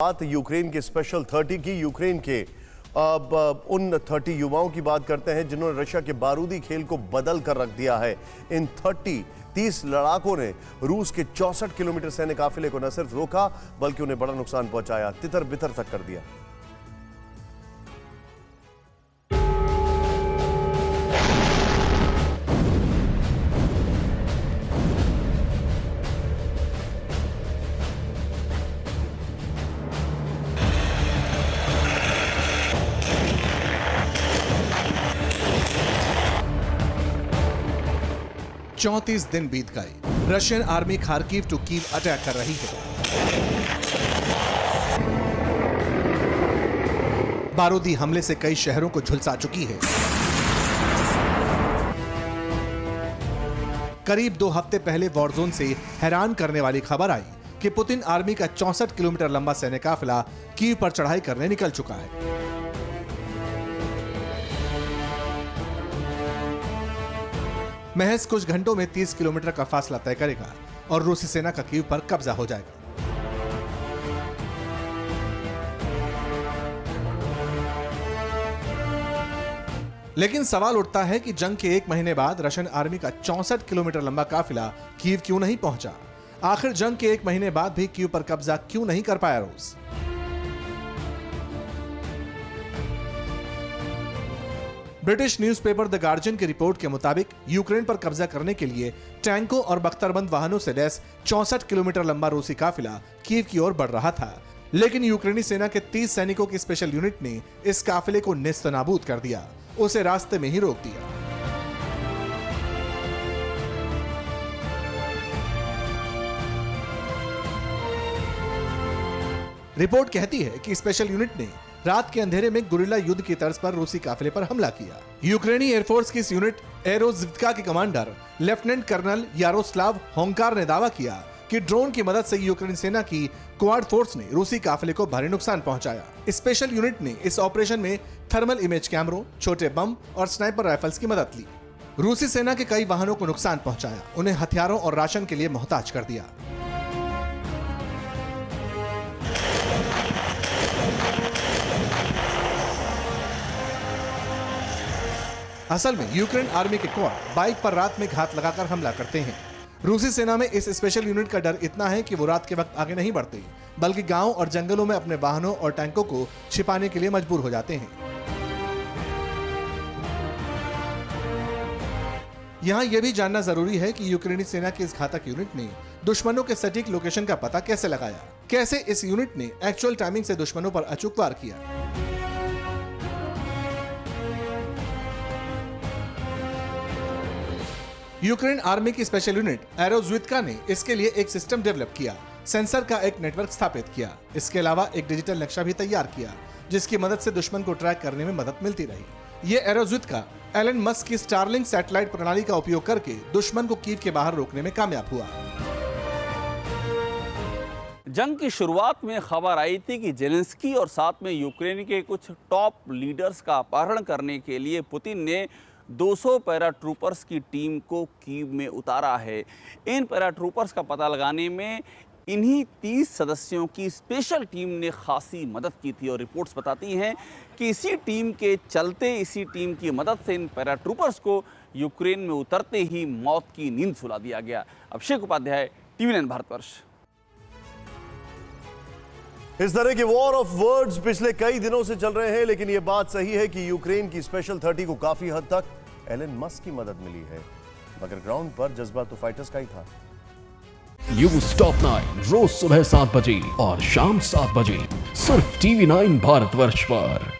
बात यूक्रेन के स्पेशल 30 की। यूक्रेन के अब उन 30 युवाओं की बात करते हैं जिन्होंने रशिया के बारूदी खेल को बदल कर रख दिया है। इन 30 लड़ाकों ने रूस के 64 किलोमीटर सैन्य काफिले को न सिर्फ रोका बल्कि उन्हें बड़ा नुकसान पहुंचाया, तितर बितर तक कर दिया। चौंतीस दिन बीत गए। Russian army Kharkiv to Kyiv attack कर रही है। बारूदी हमले से कई शहरों को झुलसा चुकी है। करीब 2 हफ्ते पहले वॉरजोन से हैरान करने वाली खबर आई कि पुतिन आर्मी का 64 किलोमीटर लंबा सैन्य काफिला कीव पर चढ़ाई करने निकल चुका है। महज कुछ घंटों में 30 किलोमीटर का फासला तय करेगा और रूसी सेना का कीव पर कब्जा हो जाएगा। लेकिन सवाल उठता है कि जंग के 1 महीने बाद रशियन आर्मी का 64 किलोमीटर लंबा काफिला कीव क्यों नहीं पहुंचा? आखिर जंग के 1 महीने बाद भी कीव पर कब्जा क्यों नहीं कर पाया रूस? ब्रिटिश न्यूज़पेपर द गार्जियन की रिपोर्ट के मुताबिक यूक्रेन पर कब्जा करने के लिए टैंकों और बख्तरबंद वाहनों से लैस 64 किलोमीटर लंबा रूसी काफिला कीव की ओर बढ़ रहा था। लेकिन यूक्रेनी सेना के 30 सैनिकों की स्पेशल यूनिट ने इस काफिले को नेस्तनाबूद कर दिया, उसे रास्ते में ही रोक दिया। रिपोर्ट कहती है कि स्पेशल यूनिट ने रात के अंधेरे में गुरिल्ला युद्ध की तर्ज पर रूसी काफिले पर हमला किया। यूक्रेनी एयरफोर्स की इस यूनिट एरोज्वित्का के कमांडर लेफ्टिनेंट कर्नल यारोस्लाव होंकार ने दावा किया कि ड्रोन की मदद से यूक्रेनी सेना की क्वाड फोर्स ने रूसी काफिले को भारी नुकसान पहुंचाया। स्पेशल यूनिट ने इस ऑपरेशन में थर्मल इमेज कैमरों, छोटे बम और स्नाइपर राइफल्स की मदद ली। रूसी सेना के कई वाहनों को नुकसान पहुंचाया, उन्हें हथियारों और राशन के लिए मोहताज कर दिया। असल में यूक्रेन आर्मी के क्वाड बाइक पर रात में घात लगाकर हमला करते हैं। रूसी सेना में इस स्पेशल यूनिट का डर इतना है कि वो रात के वक्त आगे नहीं बढ़ते, बल्कि गांव और जंगलों में अपने वाहनों और टैंकों को छिपाने के लिए मजबूर हो जाते हैं। यहां यह भी जानना जरूरी है कि यूक्रेनी सेना की इस घातक यूनिट ने दुश्मनों के सटीक लोकेशन का पता कैसे लगाया, कैसे इस यूनिट ने एक्चुअल टाइमिंग से दुश्मनों पर अचूक वार किया। यूक्रेन आर्मी की स्पेशल यूनिट एरोज्वित्का ने इसके लिए एक सिस्टम डेवलप किया, सेंसर का एक नेटवर्क स्थापित किया। इसके अलावा एक डिजिटल नक्शा भी तैयार किया जिसकी मदद से दुश्मन को ट्रैक करने में मदद मिलती रही। ये एरोज्वित्का एलन मस्क की स्टारलिंक सैटेलाइट प्रणाली का उपयोग करके दुश्मन को कीव के बाहर रोकने में कामयाब हुआ। जंग की शुरुआत में खबर आई थी कि जेलेंस्की और साथ में यूक्रेन के कुछ टॉप लीडर्स का अपहरण करने के लिए पुतिन ने 200 पैराट्रूपर्स की टीम को कीव में उतारा है। इन पैराट्रूपर्स का पता लगाने में इन्हीं 30 सदस्यों की स्पेशल टीम ने खासी मदद की थी और रिपोर्ट्स बताती हैं कि इसी टीम के चलते, इसी टीम की मदद से इन पैराट्रूपर्स को यूक्रेन में उतरते ही मौत की नींद सुला दिया गया। अभिषेक उपाध्याय, TV9 भारतवर्ष। इस तरह के वॉर ऑफ वर्ड्स पिछले कई दिनों से चल रहे हैं, लेकिन यह बात सही है कि यूक्रेन की स्पेशल 30 को काफी हद तक एलन मस्क की मदद मिली है, मगर ग्राउंड पर जज्बा तो फाइटर्स का ही था। न्यूज़ टॉप 9 रोज सुबह 7 बजे और शाम 7 बजे सिर्फ TV9 भारतवर्ष पर।